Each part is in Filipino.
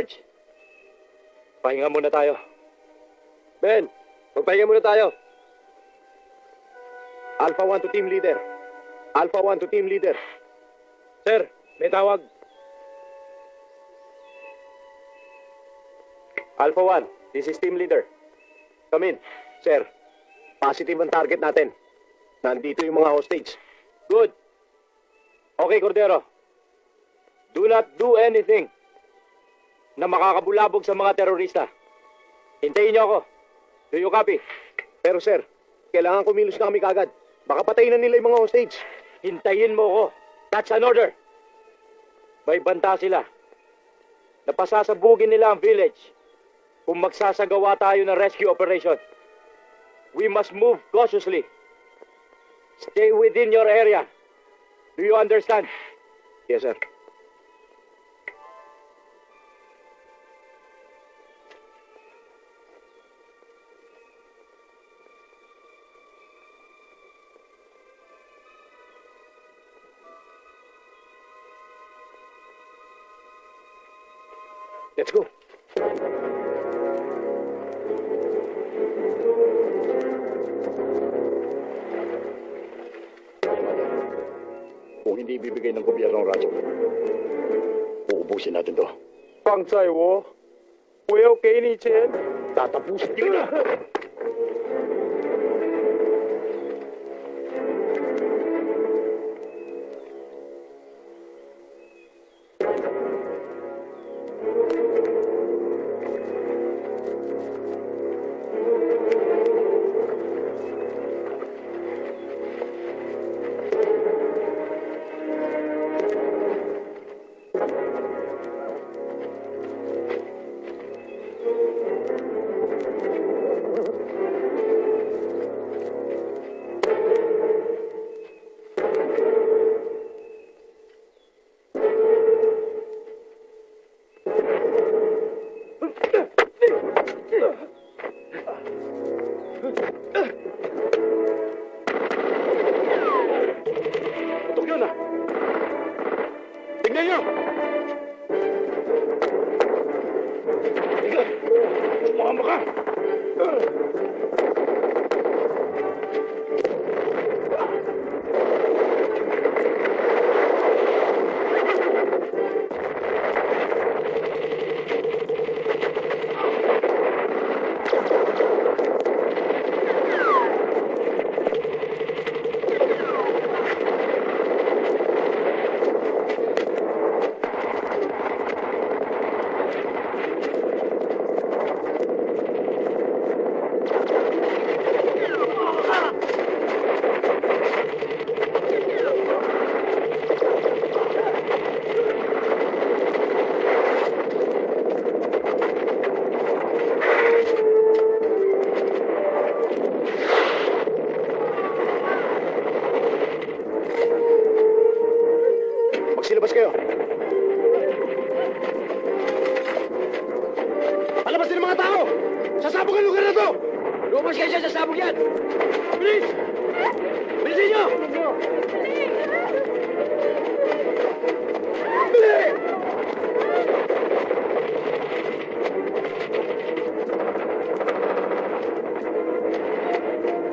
Sarge, pahinga muna tayo. Ben, magpahinga muna tayo. Alpha 1 to team leader. Alpha 1 to team leader. Sir, may tawag. Alpha 1, this is team leader. Come in. Sir, positive ang target natin. Nandito yung mga hostage. Good. Okay, Cordero. Do not do anything na makakabulabog sa mga terorista. Hintayin niyo ako. Do you copy? Pero sir, kailangan kumilos na kami kagad. Baka patayin na nila yung mga hostage. Hintayin mo ako. That's an order. May banta sila. Napasasabugin nila ang village kung magsasagawa tayo ng rescue operation. We must move cautiously. Stay within your area. Do you understand? Yes, sir. Let's go. Kung hindi ibibigay ng gobyerno ang radyo, uubusin natin to. 放在我，我要给你钱。 Tatapusin nyo na! Putok yun ah! Tignan nyo! Tiga! Sumama ka! Magsilabas kayo. Palabas din ang mga tao! Sasabog ang lugar na to! Lumabas kayo dyan, sasabog yan! Bilis! Bilisin nyo! Bilis!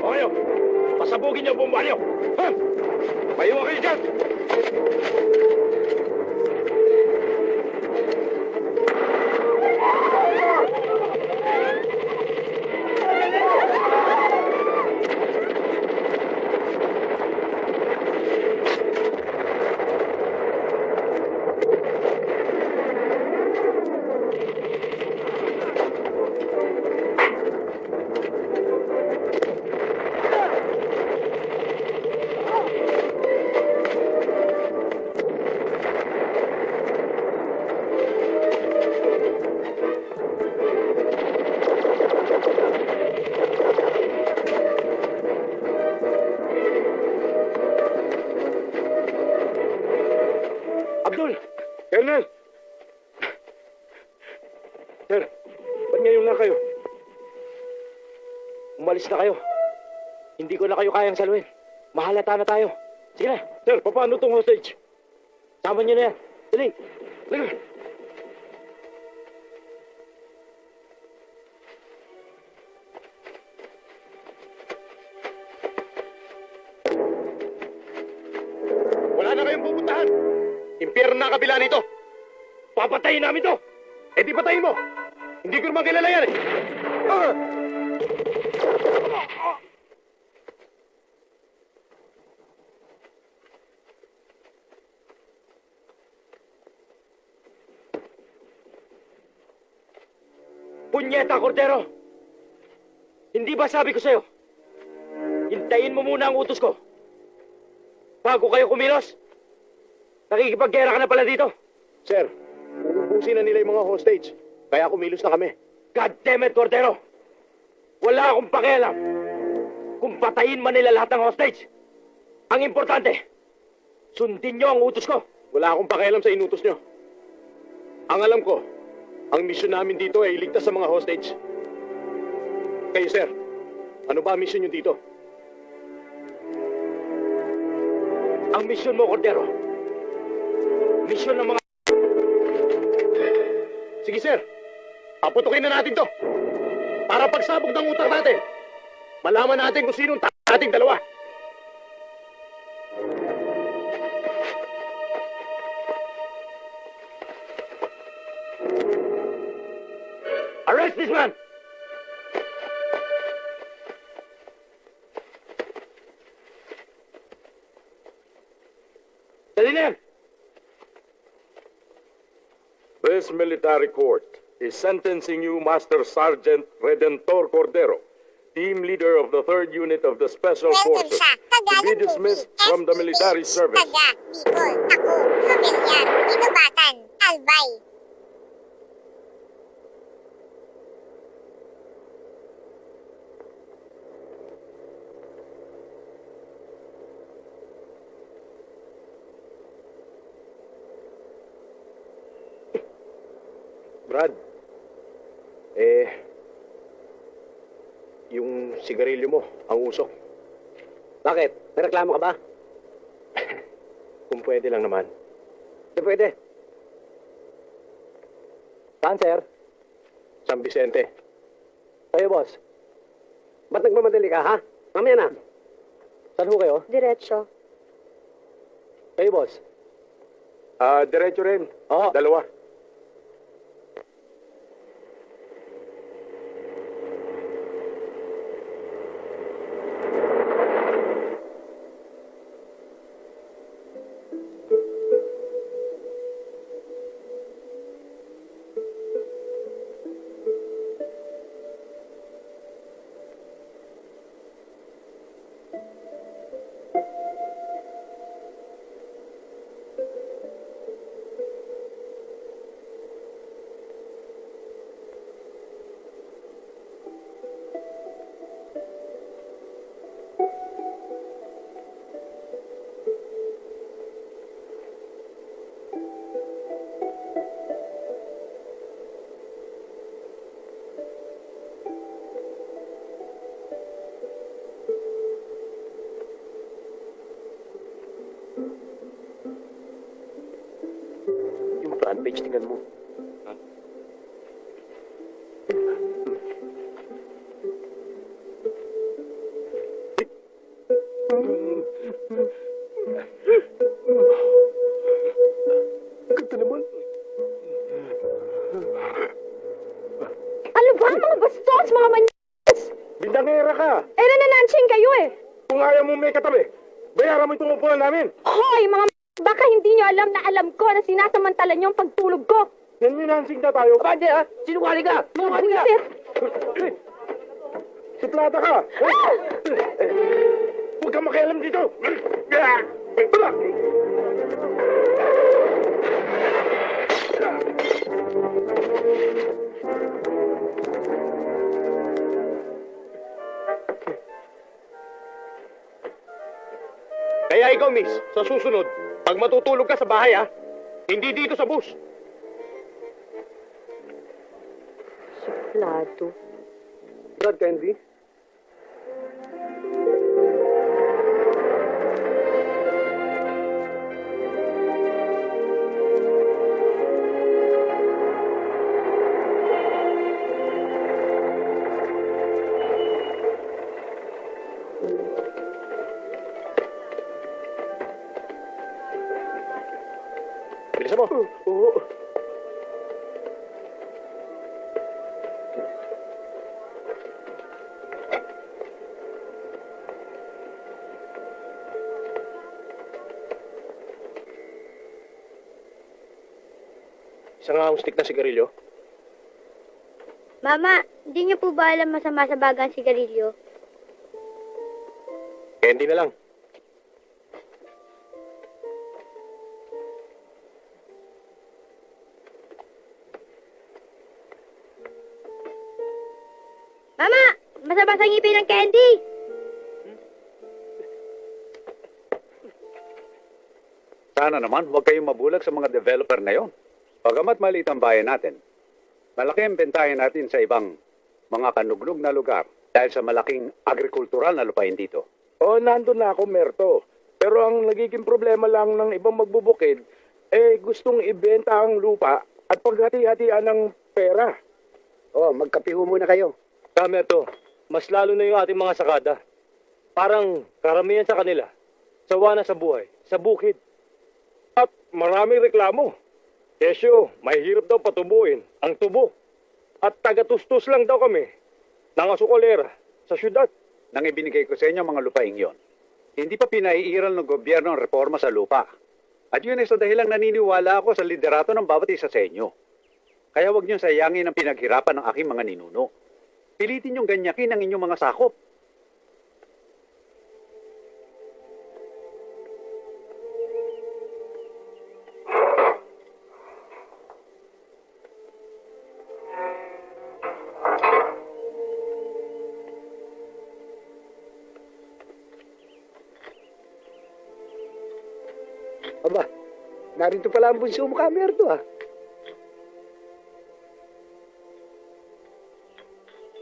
O kayo, pasabugin niyo ang bombaryo! Ha? Maiwan kayo dyan! Abdul! Colonel! Sir, ba't ngayon lang kayo? Umalis na kayo. Hindi ko na kayo kayang saluhin. Mahalata na tayo. Sige na. Sir, paano tong hostage? Sama niyo na yan. Dali. Dali. Impyerno na kabila nito. Papatayin namin to. Eh di patayin mo. Hindi ko naman kilala yan eh. Ah! Punyeta, Cordero! Hindi ba sabi ko sa'yo? Hintayin mo muna ang utos ko. Bago kayo kumilos. Nakikipaggera ka na pala dito. Sir, uubusin na nila yung mga hostage. Kaya kumilos na kami. God damn it, Cordero! Wala akong pakialam kung patayin man nila lahat ng hostage. Ang importante, sundin nyo ang utos ko. Wala akong pakialam sa inutos nyo. Ang alam ko, ang misyon namin dito ay iligtas sa mga hostage. Kayo, sir, ano ba ang misyon nyo dito? Ang misyon mo, Cordero. Misyon ng mga... Sige, sir. Paputukin na natin to. Para pagsabog ng utak natin, malaman natin kung sinong ating dalawa. Arrest this man! Dali na yan! This military court is sentencing you, Master Sergeant Redentor Cordero, team leader of the 3rd Unit of the Special Welcome Forces, sa to Tagalog be dismissed from the military service. Taga, Bicol, ako, Familiar, Inubatan, Albay. Brad, yung sigarilyo mo, ang usok. Bakit? May reklamo ka ba? Kung pwede lang naman. Hindi pwede. Saan, sir? San Vicente. Kayo, boss. Ba't nagmamadali ka, ha? Mamaya na. Saan ho kayo? Diretso. Kayo, boss. Diretso rin. Oo. Dalawa. Yung front page, tingnan mo. Ganda naman. Ano ba? Mga bastos, mga manyas! Bindangera ka! Eh, nananansing kayo eh! Kung ayaw mo may katabi, bayaran mo itong upuan namin. Hoy, mga baka hindi nyo alam na alam ko na sinasamantala nyo ang pagtulog ko! Yan minansing na tayo. Kapag ha? Sinungaling ka! Sinungaling ka! Sir! Suplata ka! Ah! Huwag kang makialam dito! Kaya ikaw, miss, sa susunod, pag matutulog ka sa bahay, ha? Hindi dito sa bus. Suplado. Brad Candy? mo. Oo. Isa nga akong stick na sigarilyo. Mama, hindi niyo po ba alam masama sa bagang sigarilyo? Candy na lang. Mama, masama sa ngipin ng candy! Sana naman huwag kayong mabulag sa mga developer na yon. Bagamat maliit ang bayan natin, malaki ang bentahin natin sa ibang mga kanuglog na lugar dahil sa malaking agrikultural na lupain dito. Oo, nandun na ako, Merto. Pero ang nagiging problema lang ng ibang magbubukid, gustong ibenta ang lupa at paghati-hatian ng pera. Oh, magkapiho muna kayo. Tama to. Mas lalo na yung ating mga sakada. Parang karamihan sa kanila. Sawa na sa buhay. Sa bukid. At maraming reklamo. Kesyo, mahirap daw patubuin ang tubo. At taga-tustos lang daw kami ng asukolera sa syudad. Nang ibinigay ko sa inyo ang mga lupaing yon, hindi pa pinaiiral ng gobyerno ang reforma sa lupa. At yun ay sa dahilang naniniwala ako sa liderato ng bawat isa sa inyo. Kaya huwag niyong sayangin ang pinaghirapan ng aking mga ninuno. Pilitin niyong ganyakin ang inyong mga sakop. Aba, narito pala ang bunso mo, Kamerto, ah.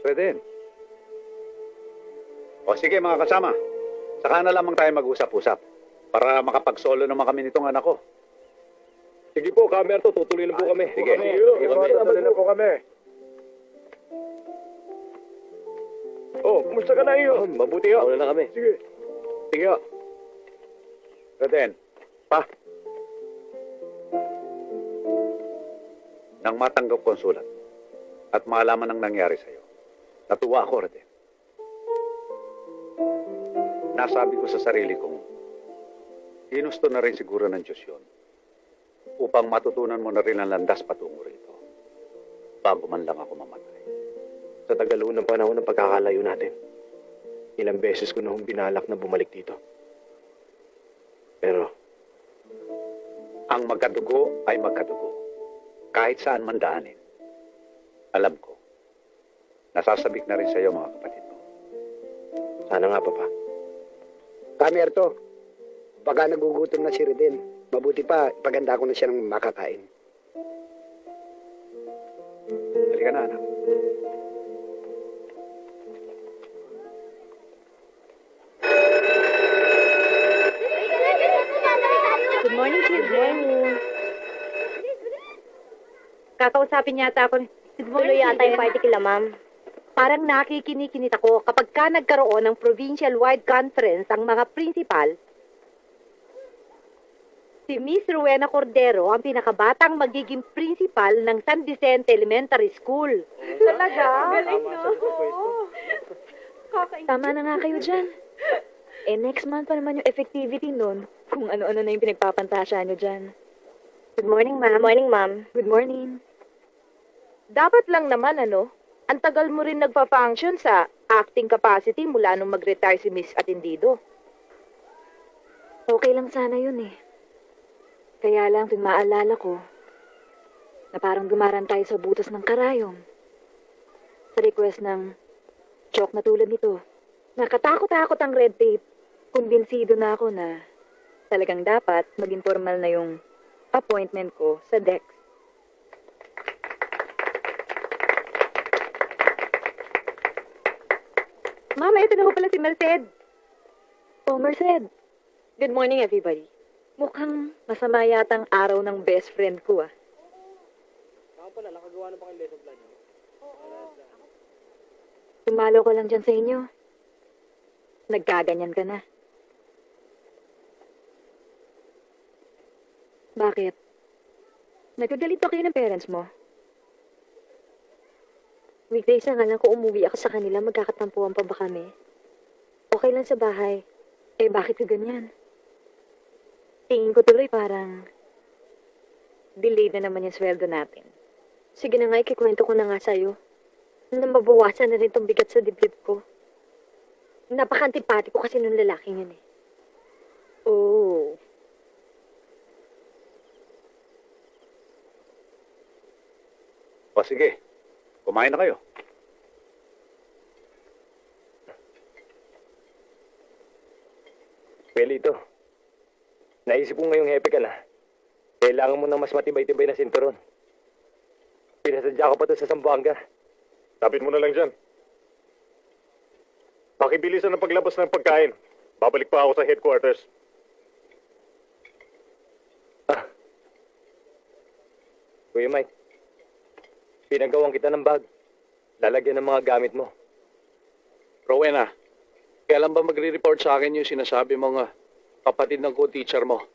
Pwede. O sige mga kasama, saka na lamang tayo mag-usap-usap para makapag-solo naman kami nitong anak ko. Sige po, Kamerto, tutuloy na po kami. Sige. Sige, tutuloy na po kami. Oh, kumusta ka na iyo? Mabuti ho. Una na kami. Sige. Sige ho. Reden, Pa, nang matanggap ko ang sulat at malaman ang nangyari sa'yo, natuwa ako, Reden. Nasabi ko sa sarili kong, ginusto na rin siguro ng Diyos yun upang matutunan mo na rin ang landas patungo rito bago man lang ako mamatay. sa tagal ho ng panahon ng pagkakalayo natin, ilang beses ko na hong binalak na bumalik dito. Pero, Ang magkadugo ay magkadugo. Kahit saan man daanin. Alam ko, nasasabik na rin sa iyo mga kapatid mo. sana nga, Papa. Kamerto, baka nagugutom na si Reden. Mabuti pa, ipaganda ko na siya ng makakain. Halika na, anak. Good morning, children. Kakausapin yata ako. Good Tuloy yata yung party kila, ma'am. Parang nakikinikinit ako kapag ka nagkaroon ng provincial-wide conference ang mga principal. Si Miss Rowena Cordero ang pinakabatang magiging principal ng San Vicente Elementary School. Talaga? Galing, no? Tama na nga kayo dyan. Next month pa naman yung effectivity nun. Kung ano-ano na yung pinagpapantasya nyo dyan. Good morning, ma'am. Morning, ma'am. Good morning. Dapat lang naman, ano? Ang tagal mo rin nagpa-function sa acting capacity mula nung mag-retire si Miss Atendido. Okay lang sana yun eh. Kaya lang, tuwing maalala ko, na parang dumaran tayo sa butas ng karayom. Sa request ng chok na tulad nito. Nakatakot-takot ang red tape. Kumbinsido na ako na talagang dapat maging formal na yung appointment ko sa DEX. Mama, ito na ho pala si Merced. Oh, Merced. Good morning, everybody. Mukhang masama yata ang araw ng best friend ko ah. Tumalo ko lang dyan sa inyo. Nagkaganyan ka na. Bakit? Nagagalit ba kayo ng parents mo? Weekdays na nga lang kung umuwi ako sa kanila, magkakatampuan pa ba kami? Okay lang sa bahay. Eh, bakit ka ganyan? Tingin ko tuloy parang delayed na naman yung sweldo natin. Sige na nga, ikikwento ko na nga sa'yo. Na mabawasan na rin tong bigat sa dibdib ko. Napaka-antipati ko kasi nung lalaking yun eh. Oh. O sige, kumain na kayo. Pelito, naisip ko ngayong hepe ka na. Kailangan mo ng mas matibay-tibay na sinturon. Pinasadya ko pa to sa Zamboanga. Tapit mo na lang dyan. Pakibilisan ang paglabas ng pagkain. Babalik pa ako sa headquarters. Kuya Mike, pinagawan kita ng bag. Lalagyan ng mga gamit mo. Rowena, kailan ba magre-report sa akin yung sinasabi mong kapatid ng co-teacher mo?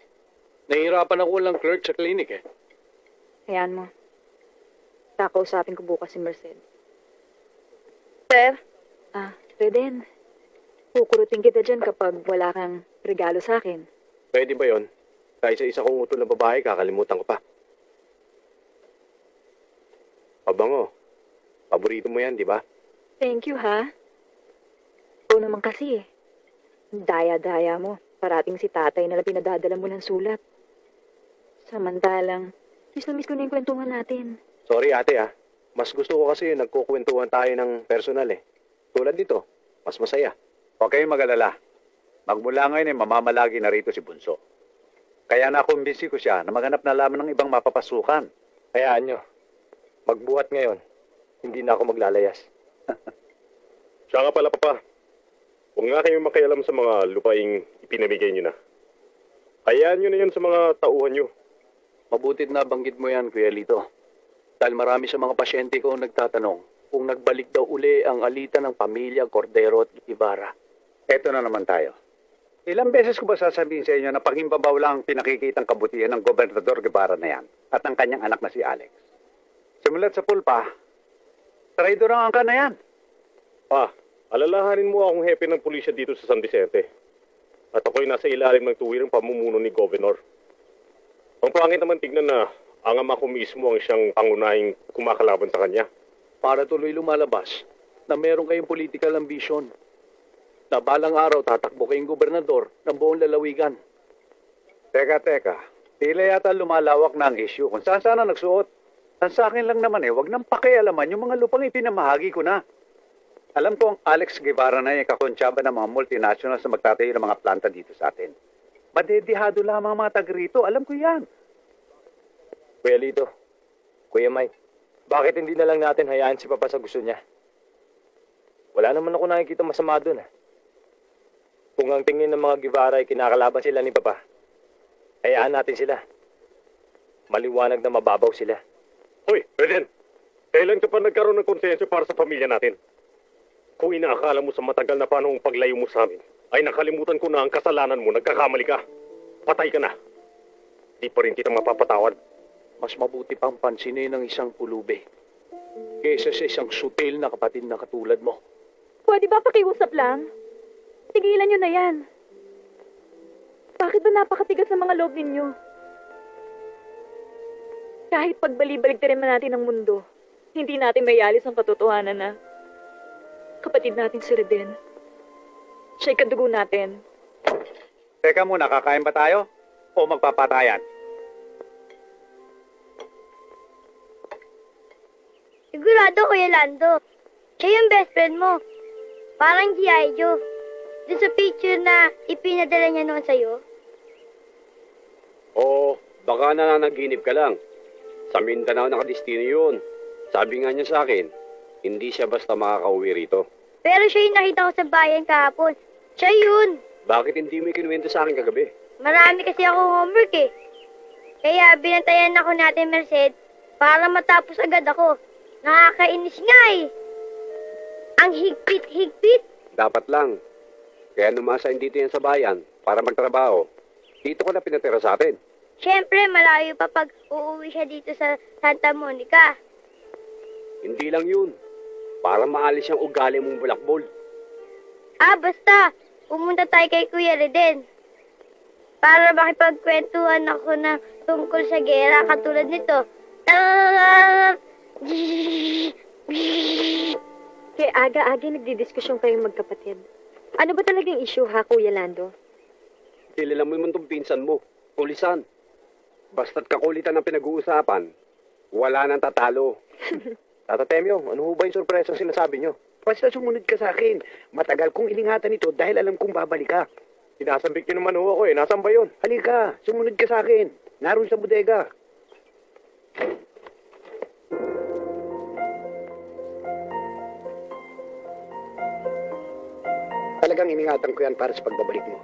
Nahihirapan ako walang clerk sa clinic eh. Hayaan mo. Kakausapin ko bukas si Merced. Sir? Reden. Kukurutin kita dyan kapag wala kang regalo sa akin. Pwede ba yon? Dahil sa isa kong utol na babae, kakalimutan ko pa. Pabango. Paborito mo yan, di ba? Thank you, ha? Ikaw naman kasi eh. Daya-daya mo. Parating si tatay na pinadadala mo ng sulat. Samantalang, miss na miss ko na yung kwentuhan natin. Sorry ate Mas gusto ko kasi nagkukwentuhan tayo ng personal eh. Tulad dito, mas masaya. Huwag kayong mag-alala. Magmula ngayon ay mamamalagi na rito si Bunso. Kaya nakumbinsi ko siya na maghanap na lamang ng ibang mapapasukan. Hayaan nyo. Magbuhat ngayon. Hindi na ako maglalayas. Siya nga pala, Papa. Huwag nga kayong makialam sa mga lupaing ipinamigay nyo na. Hayaan nyo na yan sa mga tauhan nyo. Mabutit na banggit mo yan, Kuya Lito. Dahil marami sa mga pasyente ko nagtatanong kung nagbalik daw uli ang alitan ng pamilya Cordero at Ibarra. Eto na naman tayo. Ilang beses ko ba sasabihin sa inyo na pangimbabaw lang ang pinakikitang kabutihan ng Gobernador Guevara na yan at ng kanyang anak na si Alex? Simulat sa pulpa, traidor ang angka na yan. Alalahanin mo akong hepe ng pulisya dito sa San Vicente. At ako'y nasa ilalim ng tuwirang pamumuno ni Governor. Ang pangit naman tignan na ang ama ko mismo ang siyang pangunahing kumakalaban sa kanya. Para tuloy lumalabas na meron kayong political ambition. Na balang araw tatakbo kayong gobernador ng buong lalawigan. Teka. Tila yata lumalawak na ang issue. Kung saan sana nagsuot. Sa akin lang naman wag nang pakialaman yung mga lupang ipinamahagi ko na. Alam ko ang Alex Guevara na yung kakonsyaba ng mga multinationals na magtatayo ng mga planta dito sa atin. Madedihado lamang mga taga-rito. Alam ko yan. Kuya Lito, Kuya Mike, bakit hindi na lang natin hayaan si Papa sa gusto niya? Wala naman ako nakikita masama doon Kung ang tingin ng mga Guevara ay kinakalaban sila ni Papa, hayaan natin sila. Maliwanag na mababaw sila. Hoy, Reden! Kailan ka pa nagkaroon ng konsensya para sa pamilya natin? Kung inaakala mo sa matagal na panahong paglayo mo sa amin, ay nakalimutan ko na ang kasalanan mo, nagkakamali ka. Patay ka na. Di pa rin kita mapapatawad. Mas mabuti pang pansinin ng isang pulube kaysa sa isang sutil na kapatid na katulad mo. Pwede ba pakiusap lang? Tigilan nyo na yan. Bakit ba napakatigas ng mga loob ninyo? Kahit pagbali-baligtarin man natin ang mundo, hindi natin mayalis ang katotohanan na kapatid natin si Reden. Siya'y kadugo natin. Teka muna, kakain ba tayo? O magpapatayan? Sigurado, Kuya Lando. Siya yung best friend mo. Parang G.I. Joe. Doon sa picture na ipinadala niya noon sa'yo. Oo, baka nananaginip ka lang. Sa Mindanao nakadestino yun. Sabi nga niya sa akin, hindi siya basta makakauwi rito. Pero siya yung nakita ko sa bayan kahapon. Siya yun. Bakit hindi mo ikinuwento sa akin kagabi? Marami kasi akong homework Kaya binantayan ako natin, Merced, para matapos agad ako. Nakakainis nga Ang higpit-higpit. Dapat lang. Kaya numasahin dito yan sa bayan para magtrabaho. Dito ko na pinatira sa atin. Siyempre, malayo pa pag uuwi siya dito sa Santa Monica. Hindi lang yun. Para maalis yung ugali mong bulakbol. Ah, basta. Pumunta tayo kay Kuya Reden. Para makipagkwentuhan ako na tungkol sa gera katulad nito. Kaya aga-aga nagdidiskusyon kayong magkapatid. Ano ba talagang issue ha, Kuya Lando? Kilala mo naman tong pinsan mo. Pulisan. Basta't kakulitan ang pinag-uusapan, wala nang tatalo. Tata Temyo, ano ho ba yung sorpresang sinasabi nyo? Basta sumunod ka sa akin. Matagal kong iningatan ito dahil alam kong babalik ka. Sinasambik nyo naman ho ako eh. Nasaan ba yun? Halika, sumunod ka sa akin. Naroon sa bodega. Talagang iningatan ko yan para sa pagbabalik mo.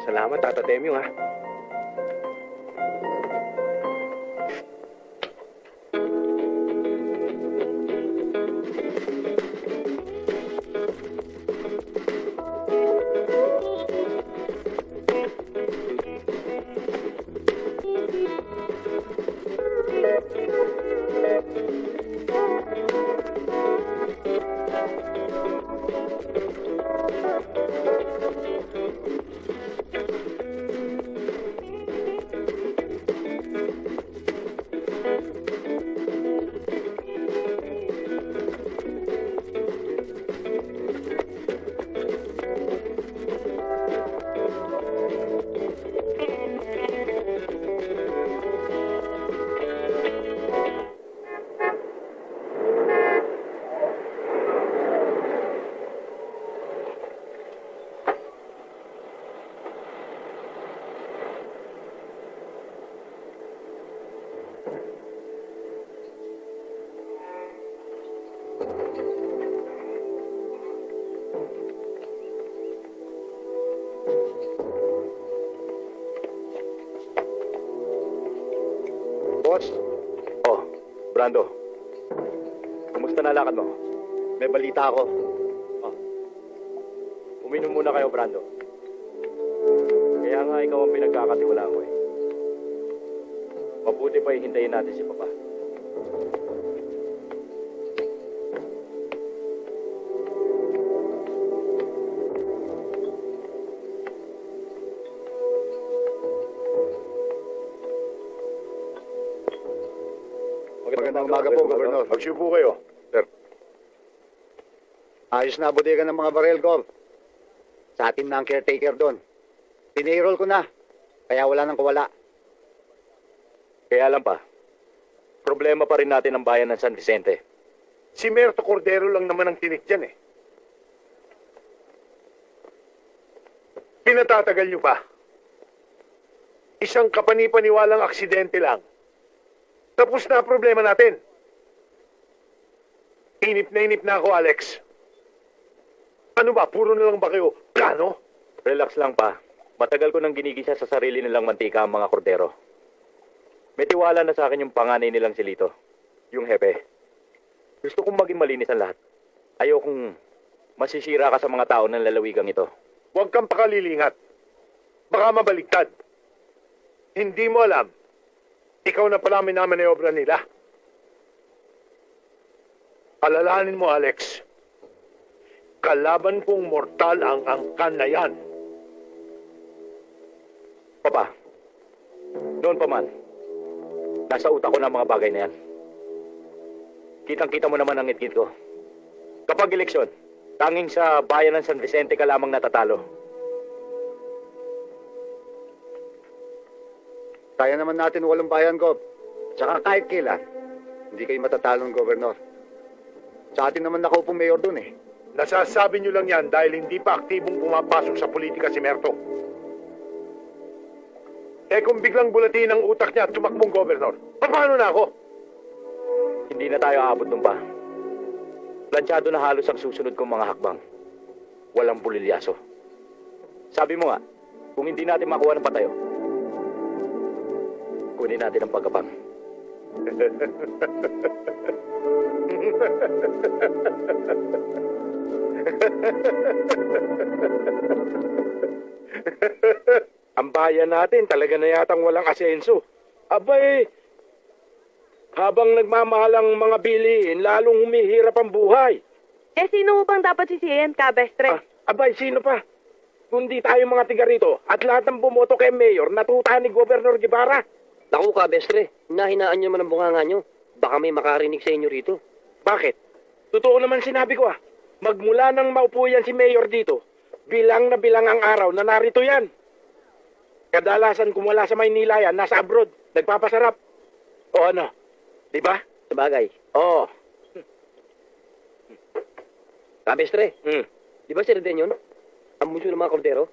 Salamat, Tata Temyo, ha? Boss, Oh, Brando. Kumusta na lakad mo? may balita ako. Uminom muna kayo, Brando. Kaya nga ikaw ang pinagkakatiwalaan ko eh. Mabuti pa hintayin natin si Papa. Magandang umaga po, Gobernador. Magsiupo kayo. Ayos na bodega ng mga barel ko. Sa atin na ang caretaker doon. Pinayroll ko na. Kaya wala nang kawala. Kaya lang pa, problema pa rin natin ang bayan ng San Vicente. Si Merto Cordero lang naman ang tinik dyan eh. Pinatatagal nyo pa. Isang kapanipaniwalang aksidente lang. Tapos na ang problema natin. Inip na ako, Alex. Ano ba, puro na lang ba kayo plano? Relax lang pa. Matagal ko nang ginigisa sa sarili nilang mantika ang mga kordero. May tiwala na sa akin yung panganay nilang si Lito. Yung hepe. Gusto kong maging malinis ang lahat. Ayokong masisira ka sa mga tao ng lalawigang ito. Huwag kang pakalilingat. Baka mabaligtad. Hindi mo alam. Ikaw na pala minamaniobra nila. Alalahanin mo, Alex. Kalaban kong mortal ang angkan na yan. Papa, noon pa man, nasa utak ko na ang mga bagay na yan. Kitang-kita mo naman ang ngit ko. Kapag eleksyon, tanging sa bayan ng San Vicente ka lamang natatalo. Kaya naman natin walang bayan, Gob. Tsaka kahit kailan, hindi kayo matatalo ng gobernador. Sa atin naman nakaupong mayor doon eh. Nasasabi nyo lang yan dahil hindi pa aktibong pumapasok sa politika si Merto. Eh kung biglang bulatin ang utak niya at tumakbong gobernador, paano na ako? Hindi na tayo aabot nun pa. Plansyado na halos ang susunod kong mga hakbang. Walang bulilyaso. Sabi mo nga, kung hindi natin makuha ng patayo, kunin natin ang pagkapang. Ang bayan natin talaga na yatang walang asenso. Abay, habang nagmamahal ang mga bilihin, lalong humihirap ang buhay. Eh, sino mo bang dapat sisihin, Kabestre? Abay, sino pa? Kundi tayo mga tiga rito at lahat ng bumoto kay Mayor natuta ni Governor Guevara. Naku ka, Bestre. Nahinaan nyo naman ang bunganga nyo. Baka may makarinig sa inyo rito. Bakit? Totoo naman sinabi ko Magmula nang maupo yan si Mayor dito, bilang na bilang ang araw na narito yan. Kadalasan kung wala sa Maynila yan, nasa abroad, nagpapasarap. O ano? Di ba? Sabagay. Oo. Kabestre, Hmm. di ba si Reden yun? Ang bunso ng mga kordero?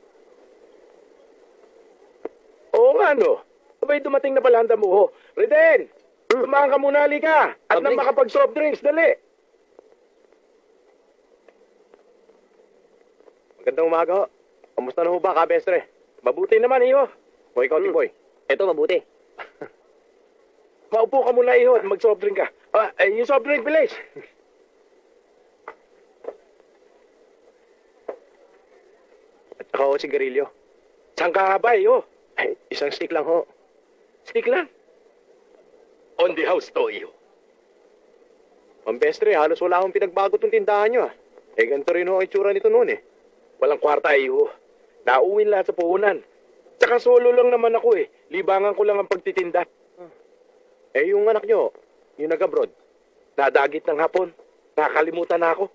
Oo nga no. Abay dumating na pala ang damuho. Reden! Tumahan ka muna, halika. At Soft nang drinks. makapag-soft drinks, dali. Magandang umaga ho. Kamusta na ho ba, Kabestre? Mabuti naman, iyo. Boy, Boy. Eto, mabuti. Maupo ka muna, iyo, at mag-soft drink ka. Yung soft drink, bilis. At saka ho, sigarilyo. Saan ka ba, iyo? Ay, isang stick lang ho. Stick lang? On the house to, iyo. Pambestre, halos wala akong pinagbago tong tindahan nyo, Eh, ganito rin ho ang itsura nito noon, Walang kwarta, iyo. Nauwin lahat sa puhunan. Tsaka solo lang naman ako, Libangan ko lang ang pagtitinda. Yung anak nyo, yung nag-abroad, nadagit ng hapon. Nakakalimutan na ako.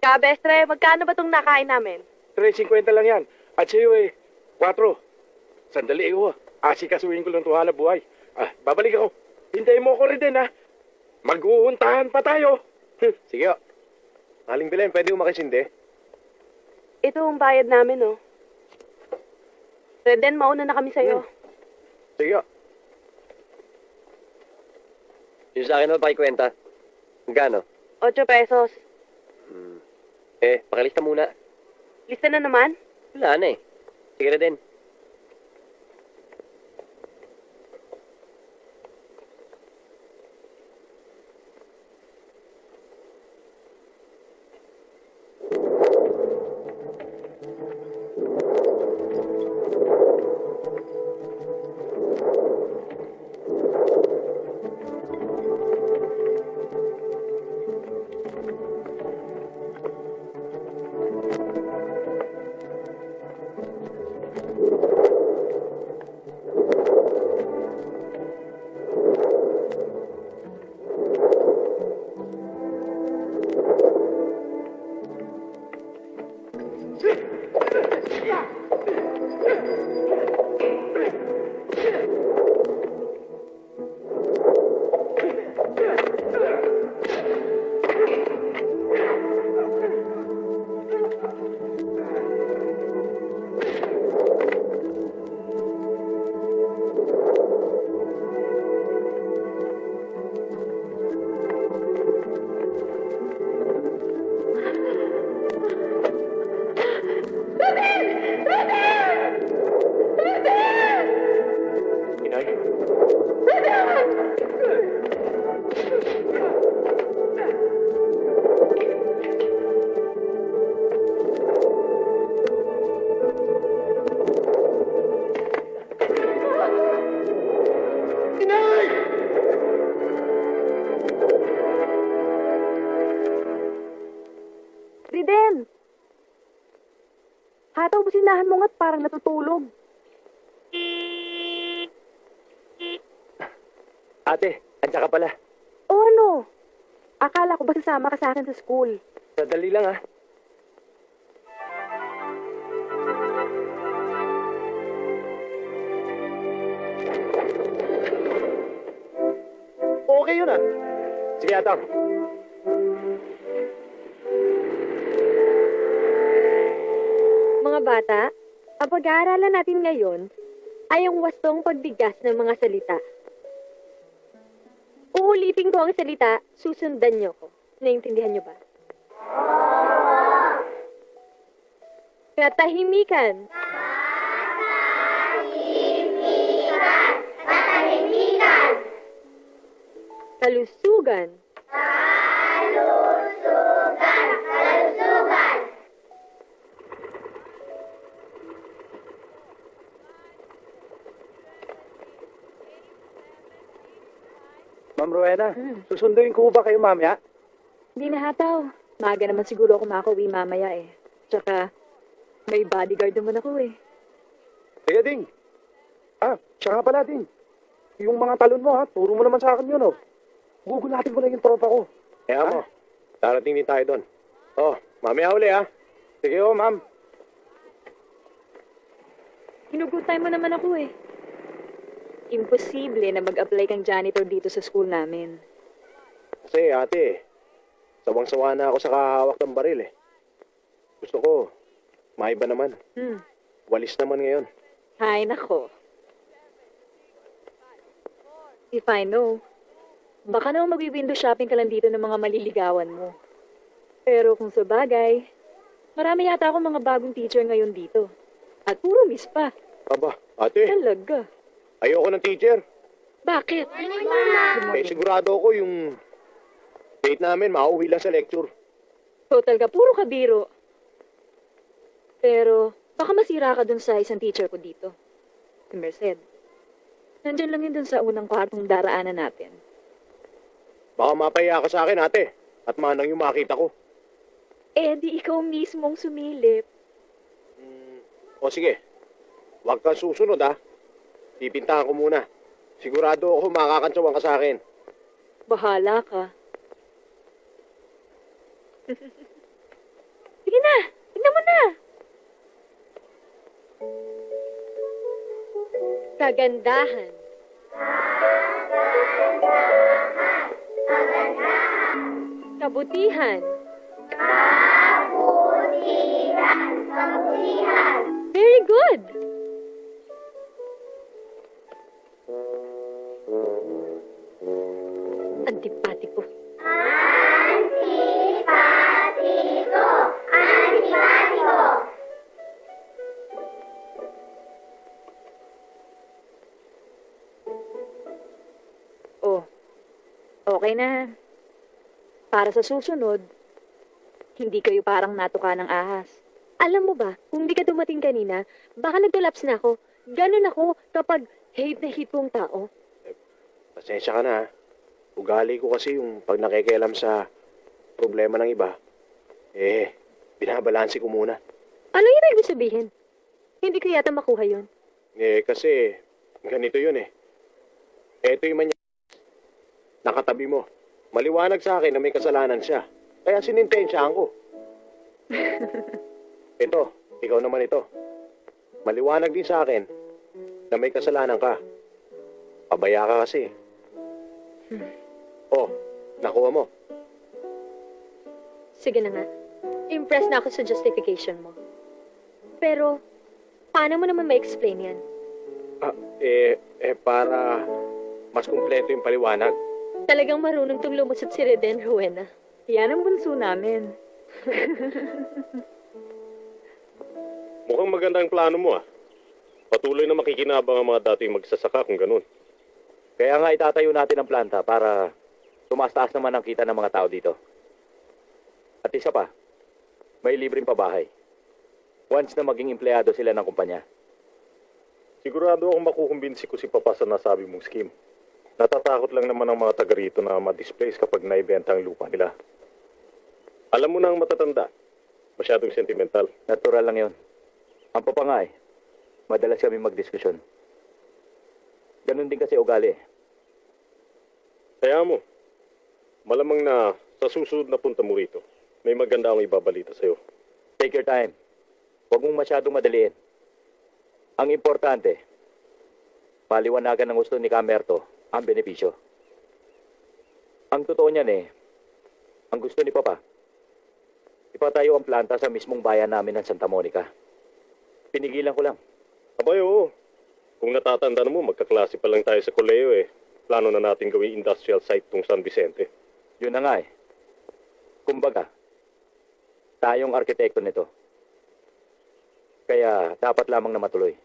Kabestre, magkano ba itong nakain namin? 3.50 lang yan. At sa'yo 4. Sandali iyo. Asikasuhin ko lang ito hanap buhay. Babalik ako. Hintayin mo ako rin din Maghuhuntahan pa tayo. Sige. Aling Belen, pwede mo makisindi? Ito ang bayad namin, oh. Reden, mauna na kami sa'yo. Sige. Yung sa akin mo pakikwenta. Gano? 8 pesos. Pakilista muna. Lista na naman? Wala na Sige na din. Reden! Hataw, businahan mo nga't parang natutulog. Ate, andyan ka pala. O ano? Akala ko ba sasama ka sa akin sa school? Sadali lang Okay yun Sige, Atang. Mga bata, ang pag-aaralan natin ngayon ay ang wastong pagbigas ng mga salita. Uulitin ko ang salita, susundan niyo ko. Naintindihan niyo ba? Katahimikan. Katahimikan. Kalusugan. Ma'am Rowena, Hmm. susunduin ko ba kayo mamaya? Hindi na hataw. Maaga naman siguro ako makauwi mamaya eh. Tsaka, may bodyguard naman ako eh. Kaya ding. Siya nga pala ding. Yung mga talon mo ha, turo mo naman sa akin yun oh. Gugulatin ko na yung tropa ko. Kaya mo, darating din tayo doon. Oh, mamaya uli ha. Sige oh, ma'am. Hinugutay mo naman ako eh. Imposible na mag-apply kang janitor dito sa school namin. Kasi ate, sawang-sawa na ako sa kahawak ng baril eh. Gusto ko, maiba naman. Walis naman ngayon. Hay nako. If I know, baka naman mag-window shopping ka lang dito ng mga maliligawan mo. Pero kung sa bagay, marami yata akong mga bagong teacher ngayon dito. At puro miss pa. Aba, ate, Talaga. ayoko ng teacher. Bakit? Eh, sigurado ako yung date namin, makauwi lang sa lecture. Total ka, puro kabiro. Pero, baka masira ka dun sa isang teacher ko dito. Si Merced. Nandyan lang yun dun sa unang kwartong daraanan natin. Baka mapaya ka sa akin, ate. At manang yung makita ko. Eh, di ikaw mismong sumilip. O sige, huwag kang susunod ha. Pipintahan ko muna. Sigurado ako makakantsawan ka sa akin. Bahala ka. Sige na, tignan mo na. Kagandahan. Kabutihan. Very good. Antipatiko. Oh, okay na. Para sa susunod, hindi kayo parang natuka ng ahas. Alam mo ba, kung di ka dumating kanina, baka nag-collapse na ako. Ganun ako kapag hate na hate kong tao. Pasensya ka na ha. Ugali ko kasi yung pag nakikialam sa problema ng iba, binabalansi ko muna. Ano yung ibig sabihin? Hindi ko yata makuha yun. Kasi ganito yun eh. Eto yung manya. Nakatabi mo. Maliwanag sa akin na may kasalanan siya. Kaya sinintensyahan ko. Ito, ikaw naman ito. Maliwanag din sa akin na may kasalanan ka. Pabaya ka kasi. Oh, nakuha mo. Sige na nga. Impressed na ako sa justification mo. Pero, paano mo naman ma-explain yan? Para mas kumpleto yung paliwanag. Talagang marunong tong lumusot si Reden, Rowena. Yan ang bunso namin. Mukhang maganda ang plano mo ah. Patuloy na makikinabang ang mga dating magsasaka kung ganun. Kaya nga itatayo natin ang planta para tumaas-taas naman ang kita ng mga tao dito. At isa pa, may libreng pabahay. Once na maging empleyado sila ng kumpanya. Sigurado akong makukumbinsi ko si Papa sa nasabi mong scheme. Natatakot lang naman ang mga taga rito na ma-displace kapag naibenta ang lupa nila. Alam mo na ang matatanda. Masyadong sentimental. Natural lang yon. Ang papa nga madalas kami magdiskusyon. Ganun din kasi ugali. Kaya mo, malamang na sa susunod na punta mo rito, may maganda akong ibabalita sa'yo. Take your time. Huwag mong masyadong madaliin. Ang importante, paliwanagan ng gusto ni Camerto ang benepisyo. Ang totoo niyan ang gusto ni Papa, ipatayo ang planta sa mismong bayan namin ng Santa Monica. Pinigilan ko lang. Abay, oo. Kung natatanda mo, magkaklase pa lang tayo sa koleyo Plano na natin gawing industrial site tong San Vicente. Yun na nga Kumbaga, tayong arkitekto nito. Kaya dapat lamang na matuloy.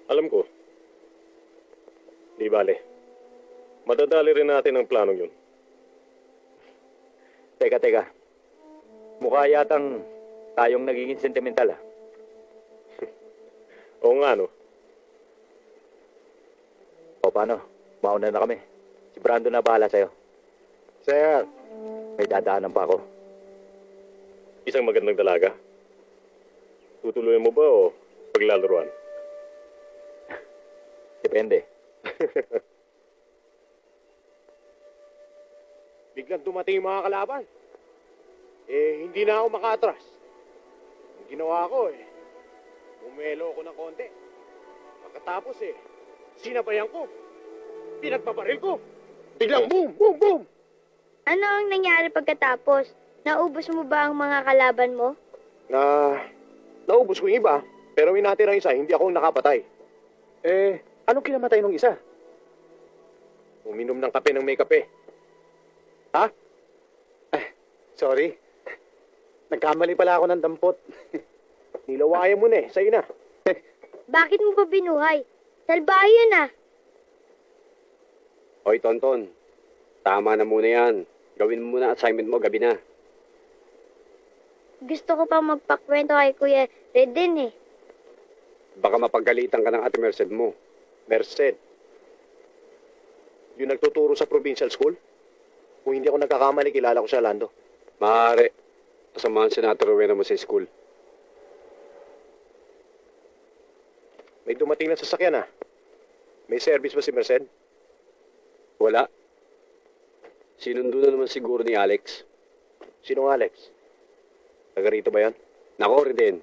Alam ko. Di bale. Madadali rin natin ang planong yun. Teka. Mukha yatang tayong nagiging sentimental, ah. Oo nga, no? O paano? Mauna na kami. Si Brando na bahala sa'yo. Sir, May dadaanan pa ako. isang magandang dalaga. Tutuloy mo ba o paglalaruan? Depende. Biglang dumating yung mga kalaban. Hindi na ako makatras. Ang ginawa ko bumelo ako ng konti. Pagkatapos sinabayan ko. Pinagpabaril ko. Biglang boom, boom, boom. Ano ang nangyari pagkatapos? Naubos mo ba ang mga kalaban mo? Naubos ko yung iba, pero may natirang isa, hindi ako nakapatay. Anong kinamatay ng isa? Uminom ng kape ng may kape. Ha? Sorry. Nagkamali pala ako ng dampot. Nilawayan mo na sa'yo na. Bakit mo pa binuhay? Salbahe yun ah. Hoy, Tonton. Tama na muna yan. Gawin mo muna assignment mo, gabi na. Gusto ko pang magpakwento kay Kuya Reden Baka mapagalitan ka ng ate Merced mo. Merced. Yung nagtuturo sa provincial school? Kung hindi ako nagkakamali, kilala ko siya, Lando. Maaari. Kasamahan si Senator Rowena mo sa school. May dumating na sasakyan May service ba si Merced? Wala. Sinundo na naman siguro ni Alex. Sinong Alex? Taga rito ba yan? Nako, Reden.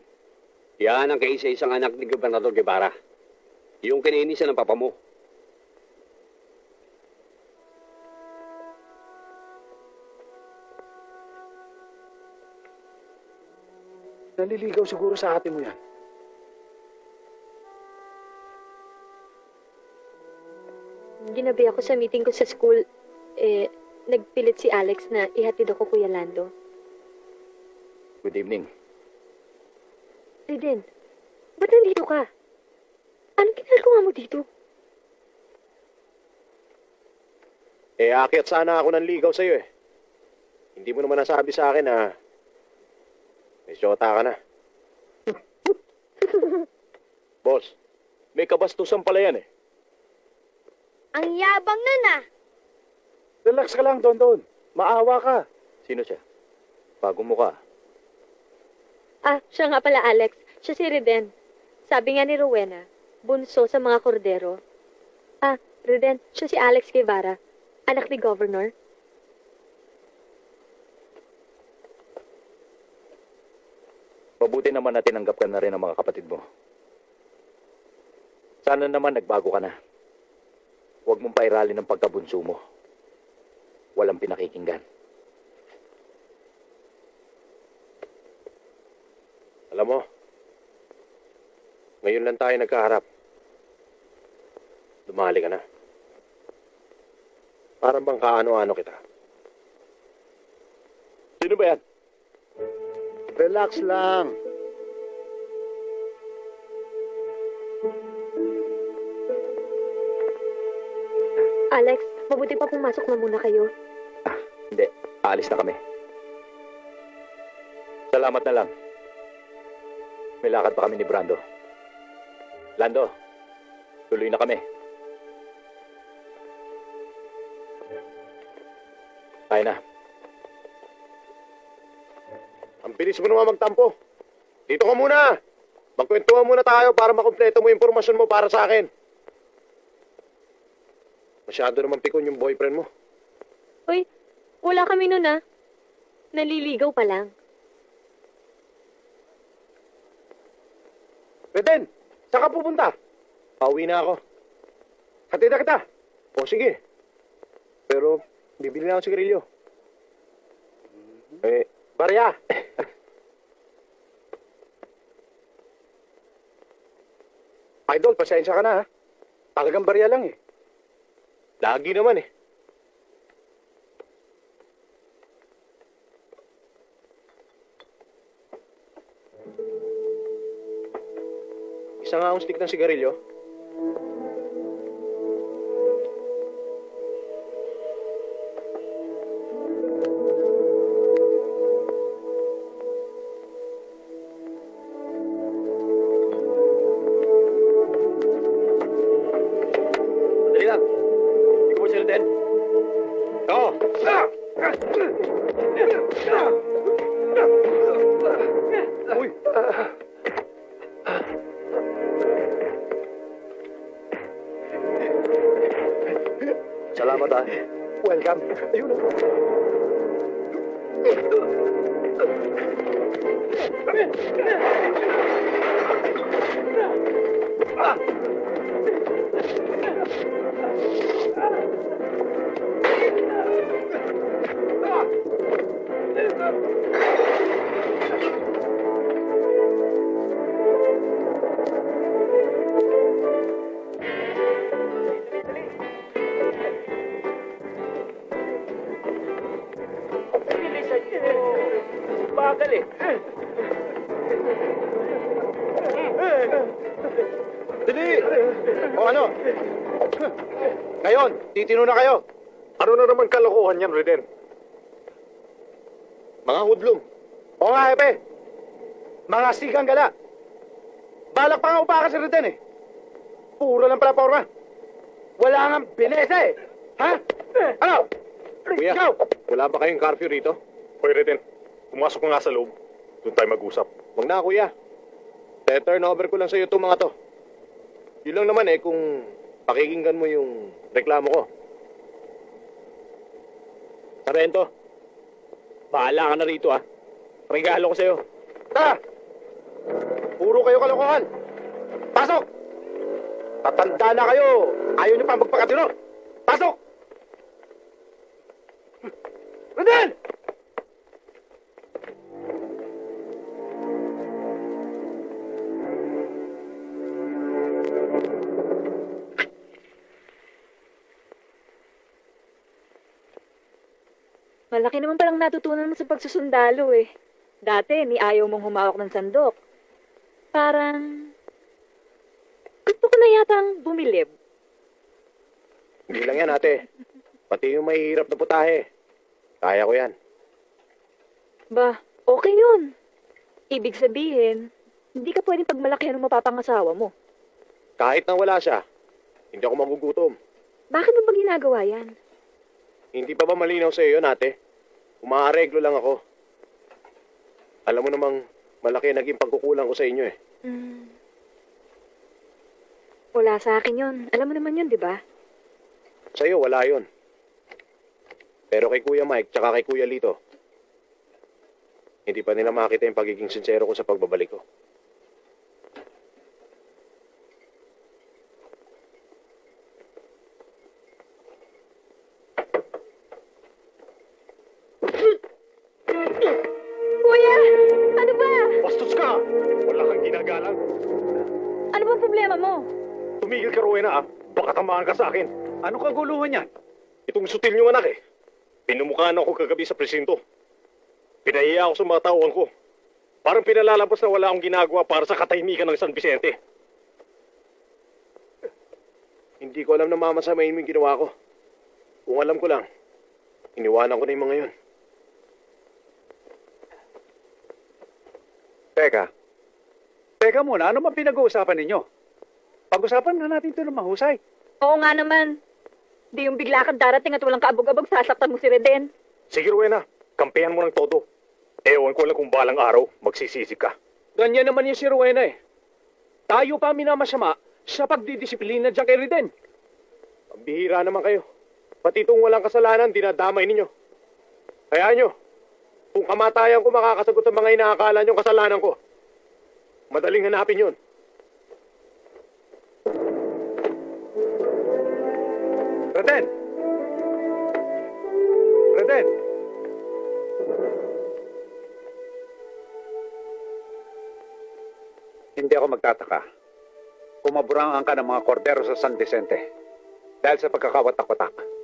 Yan ang kaisa-isang anak ni Gobernador Guevara. Yung kinainisan ng papa mo. Naliligaw siguro sa ate mo yan. Ginabi ako sa meeting ko sa school. Nagpilit si Alex na ihatid ako, Kuya Lando. Good evening. Reden, ba't nandito ka? Anong ginagawa mo dito? Aakyat sana ako ng ligaw sa'yo Hindi mo naman nasabi sa akin na may syota ka na. Boss, may kabastusan pala yan Ang yabang nun Relax ka lang, Don. Maawa ka. Sino siya? Bagong mukha. Siya nga pala, Alex. Siya si Reden. Sabi nga ni Rowena, bunso sa mga kordero. Reden, siya si Alex Guevara, anak ni Governor. Mabuti naman na tinanggap ka na rin ng mga kapatid mo. Sana naman nagbago ka na. Huwag mong pairalin ng pagkabunso mo. Walang pinakikinggan. Alam mo, ngayon lang tayo nagkaharap. Dumali ka na. Parang bang kaano-ano kita. Sino ba yan? Relax lang. Alex, mabuti pa pumasok na muna kayo. Hindi, aalis na kami. Salamat na lang. May lakad pa kami ni Brando. Lando, tuloy na kami. Tayo na. Ang bilis mo naman magtampo. Dito ka muna. Magkwentuhan muna tayo para makumpleto mo yung impormasyon mo para sa akin. Masyado naman pikon yung boyfriend mo. Uy, wala kami nun Naliligaw pa lang. Reden, saan ka pupunta? Pauwi na ako. Hatid na kita. O sige. Pero, bibili na ako sigarilyo. Barya. Idol, pasensya ka na Talagang barya lang Lagi naman Isang akong stick ng sigarilyo. Reden? Oo. Uy! Salamat ah. Welcome. Ayun na. Bagal eh. Dali! O ano? Ngayon, titino na kayo. Ano na naman kalokohan yan, Reden? Mga hudlong. Oo nga, Hepe. Mga sigang gala. Balak pa nga upakan si Reden eh. Puro lang pala porma. Wala nga binesa eh. Ha? Ano? Kuya, Ikaw! wala ba kayong curfew rito? Hoy, Reden, pumasok ka nga sa loob. Doon tayo mag-usap. Huwag na, kuya. Turn over ko lang sa'yo itong mga to. Yun lang naman eh, kung pakikinggan mo yung reklamo ko. Sarento, bahala ka na rito ah. Regalo ko sa'yo. Tara! Puro kayo kalokohan. Pasok! Tatanda na kayo. Ayaw niyo pa magpakatino. Pasok! Reden! Malaki naman palang natutunan mo sa pagsusundalo eh. Dati, ni ayaw mong humawak ng sandok. Parang... gusto ko na yatang bumilib. Hindi lang yan, ate. Pati yung mahihirap na putahe. Kaya ko yan. Ba, okay yun. Ibig sabihin, hindi ka pwedeng pagmalakihan ng mapapangasawa mo. Kahit na wala siya, hindi ako magugutom. Bakit mo ba ginagawa yan? Hindi pa ba malinaw sa iyo, ate? Umaareglo lang ako. Alam mo namang malaki naging pagkukulang ko sa inyo eh. Wala sa akin yun. Alam mo naman yun, di ba? Sa iyo, wala yun. Pero kay Kuya Mike, tsaka kay Kuya Lito, hindi pa nila makita yung pagiging sincero ko sa pagbabalik ko. Kuya! Ano ba? Bastos ka! Wala kang ginagalang. Ano bang problema mo? Tumigil ka, Rowena, ah. Baka tamaan ka sa akin. Ano kaguluhan yan? Itong sutil niyong anak eh. Pinumukhaan ako kagabi sa presinto. Pinahiya ako sa mga tauhan ko. Parang pinalalabas na wala akong ginagawa para sa katahimikan ng San Vicente. Hindi ko alam na mamasamain mo yung ginawa ko. Kung alam ko lang, iniwanan ko na yung mga yun. Teka muna, ano man pinag-uusapan ninyo? Pag-usapan na natin ito ng mahusay. Oo nga naman. Di yung bigla kang darating at walang kaabog-abog, sasaktan mo si Reden. Sige, Rowena. Kampihan mo ng todo. Ewan ko lang kung balang araw, magsisisi ka. Ganyan naman yung si Rowena eh. Tayo pa minamasama sa pagdidisiplina dyan kay Reden. Ang bihira naman kayo. Pati itong walang kasalanan, dinadamay ninyo. Hayaan nyo. Kung kamatayan ko makakasagot sa mga inaakala nyong kasalanan ko, madaling hanapin yun. Reden! Reden! Hindi ako magtataka. Kumaburangan ka ng mga kordero sa San Vicente dahil sa pagkakawatak-watak.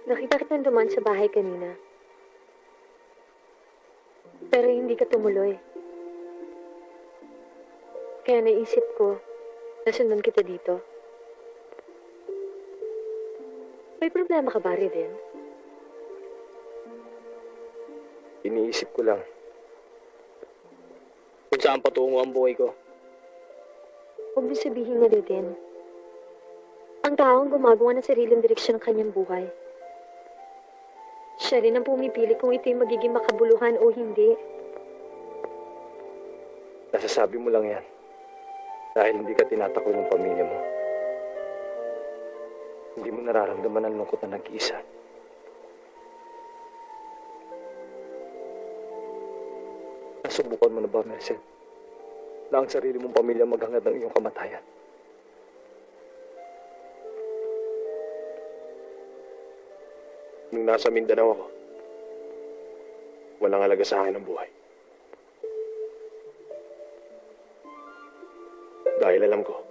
Nakita kitang dumaan sa bahay kanina. Pero hindi ka tumuloy. Kaya naisip ko, nasundan kita dito. May problema ka ba, Riden? Iniisip ko lang kung saan patungo ang buhay ko. Huwag mo sabihin na Riden. Ang taong gumagawa ng sariling direksyon ng kanyang buhay. Siya rin ang pumipili kung ito'y magiging makabuluhan o hindi. Nasasabi mo lang yan dahil hindi ka tinatakot ng pamilya mo. Hindi mo nararamdaman ang lungkot na nag-iisa. Nasubukan mo na ba, Merced, na ang sarili mong pamilya maghangad ng iyong kamatayan? Nung nasa Mindanao ako, walang halaga sa akin ang buhay. Dahil alam ko,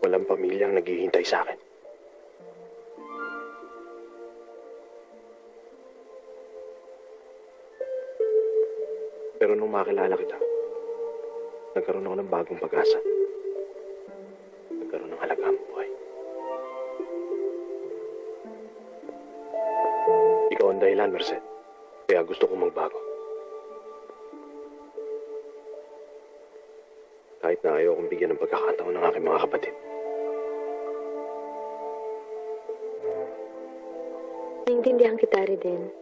walang pamilyang naghihintay sa akin. Pero nung makilala kita, nagkaroon ako ng bagong pag-asa. Nagkaroon ng halaga ang buhay. Ikaw ang dahilan, Merced. Kaya gusto kong magbago. Kahit na ayaw kong bigyan ng pagkakataon ng aking mga kapatid. Naintindihan kita, Riden.